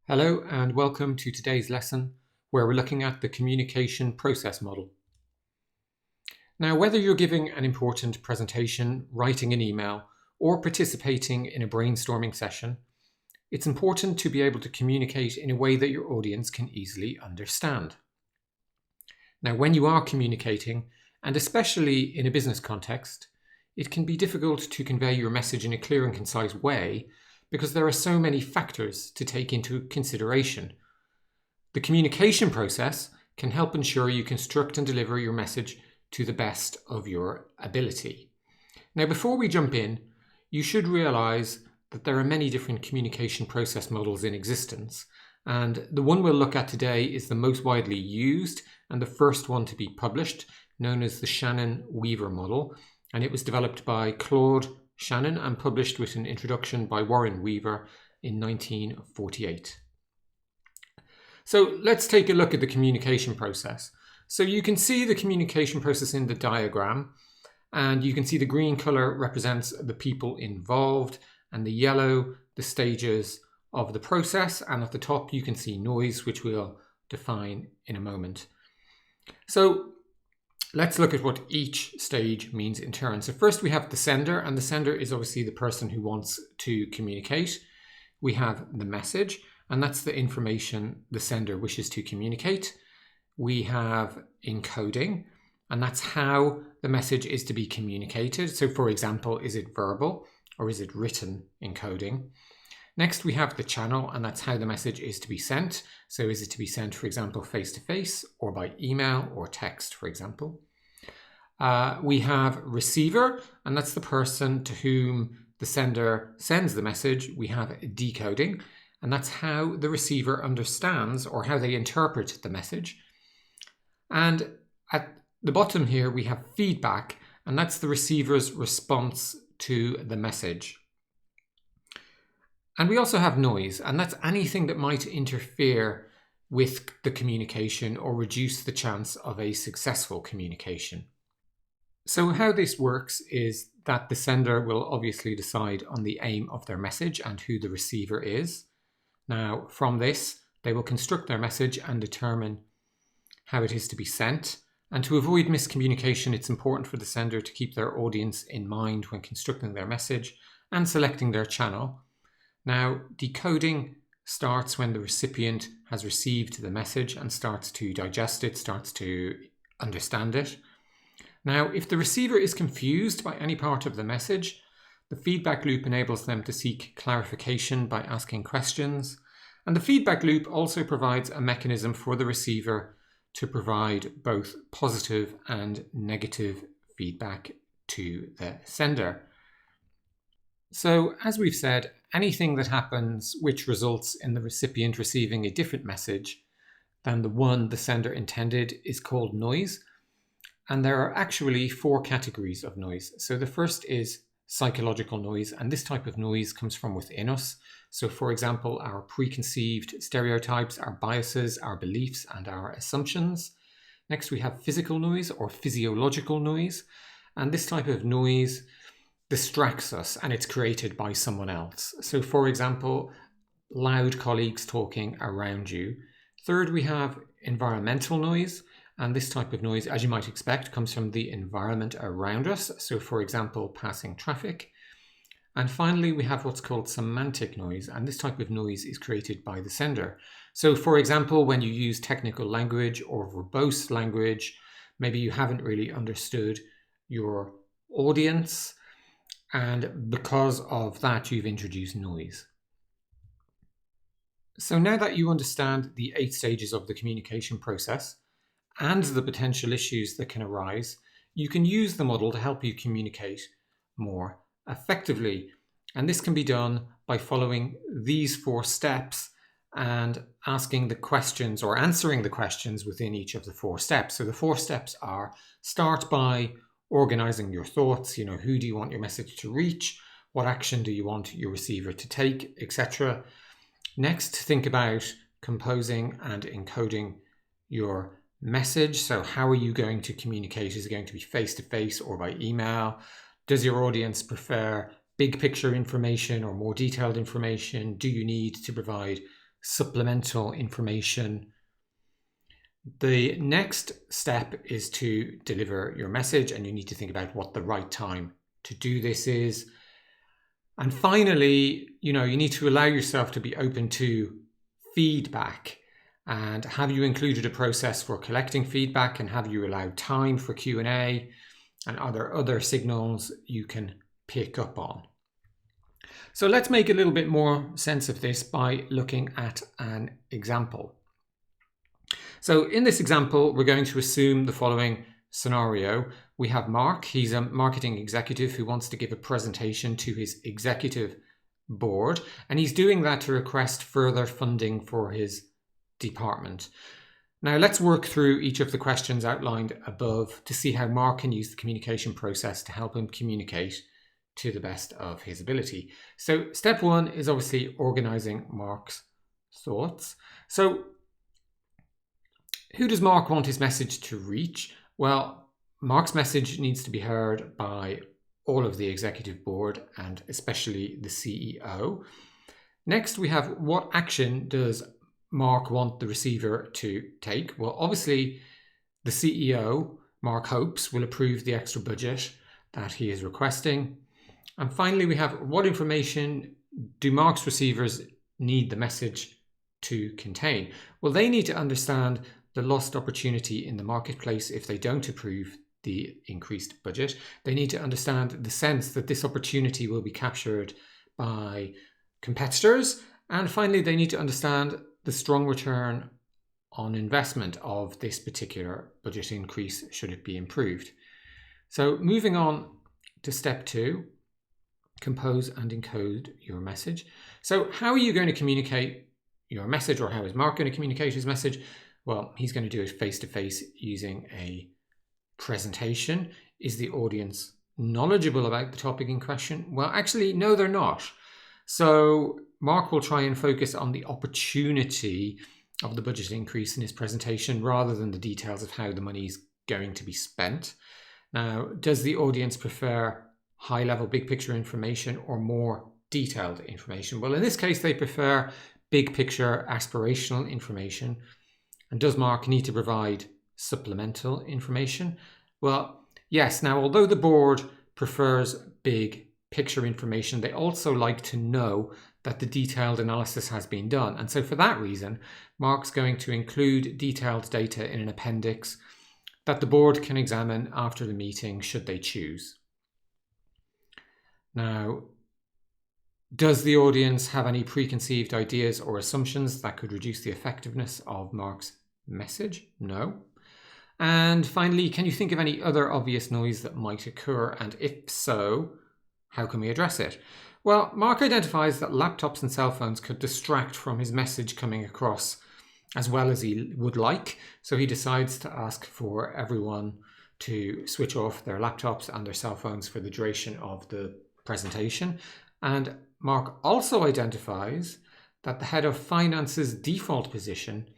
Hello and welcome to today's lesson where we're looking at the communication process model. Now, whether you're giving an important presentation, writing an email, or participating in a brainstorming session, it's important to be able to communicate in a way that your audience can easily understand. Now, when you are communicating, and especially in a business context, it can be difficult to convey your message in a clear and concise way because there are so many factors to take into consideration. The communication process can help ensure you construct and deliver your message to the best of your ability. Now, before we jump in, you should realize that there are many different communication process models in existence, and the one we'll look at today is the most widely used and the first one to be published, known as the Shannon and Weaver model, and it was developed by Claude Shannon and published with an introduction by Warren Weaver in 1948. So let's take a look at the communication process. So you can see the communication process in the diagram, and you can see the green color represents the people involved and the yellow the stages of the process, and at the top you can see noise, which we'll define in a moment. So let's look at what each stage means in turn. So first we have the sender, and the sender is obviously the person who wants to communicate. We have the message, and that's the information the sender wishes to communicate. We have encoding, and that's how the message is to be communicated. So for example, is it verbal or is it written encoding? Next, we have the channel, and that's how the message is to be sent. So is it to be sent, for example, face-to-face or by email or text, for example. We have receiver, and that's the person to whom the sender sends the message. We have decoding, and that's how the receiver understands or how they interpret the message. And at the bottom here, we have feedback, and that's the receiver's response to the message. And we also have noise, and that's anything that might interfere with the communication or reduce the chance of a successful communication. So how this works is that the sender will obviously decide on the aim of their message and who the receiver is. Now, from this, they will construct their message and determine how it is to be sent. And to avoid miscommunication, it's important for the sender to keep their audience in mind when constructing their message and selecting their channel. Now, decoding starts when the recipient has received the message and starts to digest it, starts to understand it. Now, if the receiver is confused by any part of the message, the feedback loop enables them to seek clarification by asking questions. And the feedback loop also provides a mechanism for the receiver to provide both positive and negative feedback to the sender. So, as we've said, anything that happens which results in the recipient receiving a different message than the one the sender intended is called noise. And there are actually 4 categories of noise. So the first is psychological noise, and this type of noise comes from within us. So for example, our preconceived stereotypes, our biases, our beliefs, and our assumptions. Next, we have physical noise or physiological noise, and this type of noise distracts us and it's created by someone else. So for example, loud colleagues talking around you. Third, we have environmental noise, and this type of noise, as you might expect, comes from the environment around us. So for example, passing traffic. And finally, we have what's called semantic noise, and this type of noise is created by the sender. So for example, when you use technical language or verbose language, maybe you haven't really understood your audience, and because of that, you've introduced noise. So now that you understand the 8 stages of the communication process and the potential issues that can arise, you can use the model to help you communicate more effectively. And this can be done by following these 4 steps and asking the questions or answering the questions within each of the 4 steps. So the 4 steps are: start by organizing your thoughts. Who do you want your message to reach? What action do you want your receiver to take, etc. Next, think about composing and encoding your message. So how are you going to communicate? Is it going to be face-to-face or by email? Does your audience prefer big picture information or more detailed information? Do you need to provide supplemental information. The next step is to deliver your message, and you need to think about what the right time to do this is. And finally, you need to allow yourself to be open to feedback. And have you included a process for collecting feedback, and have you allowed time for Q&A? And are there other signals you can pick up on? So let's make a little bit more sense of this by looking at an example. So in this example, we're going to assume the following scenario. We have Mark. He's a marketing executive who wants to give a presentation to his executive board, and he's doing that to request further funding for his department. Now let's work through each of the questions outlined above to see how Mark can use the communication process to help him communicate to the best of his ability. So step one is obviously organizing Mark's thoughts. So who does Mark want his message to reach? Well, Mark's message needs to be heard by all of the executive board and especially the CEO. Next, we have what action does Mark want the receiver to take? Well, obviously, the CEO, Mark hopes, will approve the extra budget that he is requesting. And finally, we have what information do Mark's receivers need the message to contain? Well, they need to understand the lost opportunity in the marketplace if they don't approve the increased budget. They need to understand the sense that this opportunity will be captured by competitors. And finally, they need to understand the strong return on investment of this particular budget increase should it be improved. So moving on to step two, compose and encode your message. So how are you going to communicate your message, or how is Mark going to communicate his message? Well, he's going to do it face-to-face using a presentation. Is the audience knowledgeable about the topic in question? Well, actually, no, they're not. So Mark will try and focus on the opportunity of the budget increase in his presentation rather than the details of how the money is going to be spent. Now, does the audience prefer high-level, big-picture information or more detailed information? Well, in this case, they prefer big-picture, aspirational information. And does Mark need to provide supplemental information? Well, yes. Now, although the board prefers big picture information, they also like to know that the detailed analysis has been done. And so for that reason, Mark's going to include detailed data in an appendix that the board can examine after the meeting should they choose. Now, does the audience have any preconceived ideas or assumptions that could reduce the effectiveness of Mark's message? No. And finally, can you think of any other obvious noise that might occur? And if so, how can we address it? Well, Mark identifies that laptops and cell phones could distract from his message coming across as well as he would like. So he decides to ask for everyone to switch off their laptops and their cell phones for the duration of the presentation. And Mark also identifies that the head of finance's default position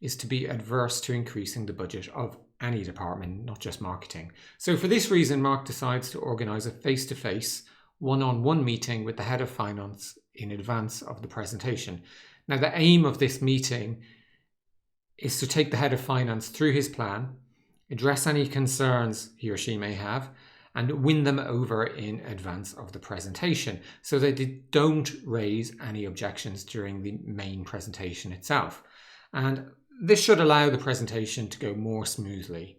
is to be adverse to increasing the budget of any department, not just marketing. So for this reason, Mark decides to organize a face-to-face, one-on-one meeting with the head of finance in advance of the presentation. Now, the aim of this meeting is to take the head of finance through his plan, address any concerns he or she may have, and win them over in advance of the presentation so that they don't raise any objections during the main presentation itself. And this should allow the presentation to go more smoothly.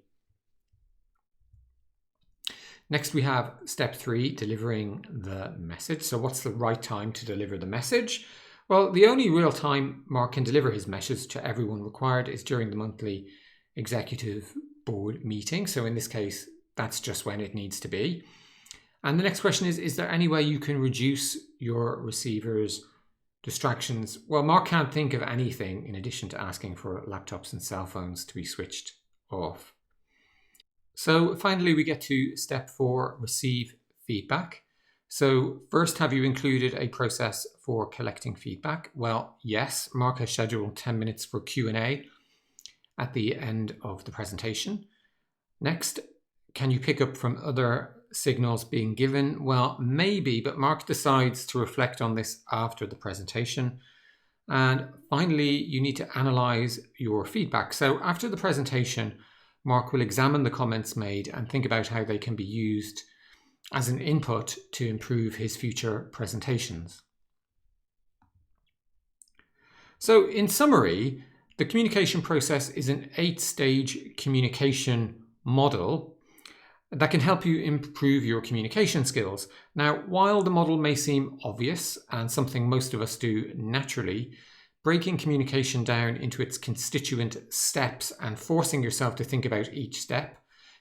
Next, we have step 3, delivering the message. So what's the right time to deliver the message? Well, the only real time Mark can deliver his message to everyone required is during the monthly executive board meeting. So in this case, that's just when it needs to be. And the next question is there any way you can reduce your receivers' distractions? Well, Mark can't think of anything in addition to asking for laptops and cell phones to be switched off. So finally, we get to step 4, receive feedback. So first, have you included a process for collecting feedback? Well, yes, Mark has scheduled 10 minutes for Q&A at the end of the presentation. Next, can you pick up from other signals being given? Well, maybe, but Mark decides to reflect on this after the presentation. And finally, you need to analyze your feedback. So after the presentation, Mark will examine the comments made and think about how they can be used as an input to improve his future presentations. So in summary, the communication process is an 8-stage communication model that can help you improve your communication skills. Now, while the model may seem obvious and something most of us do naturally, breaking communication down into its constituent steps and forcing yourself to think about each step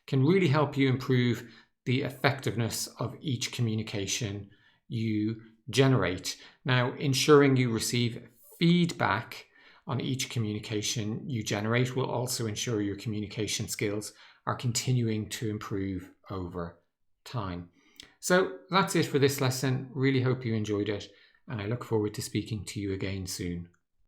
can really help you improve the effectiveness of each communication you generate. Now, ensuring you receive feedback on each communication you generate will also ensure your communication skills are continuing to improve over time. So that's it for this lesson. Really hope you enjoyed it, and I look forward to speaking to you again soon.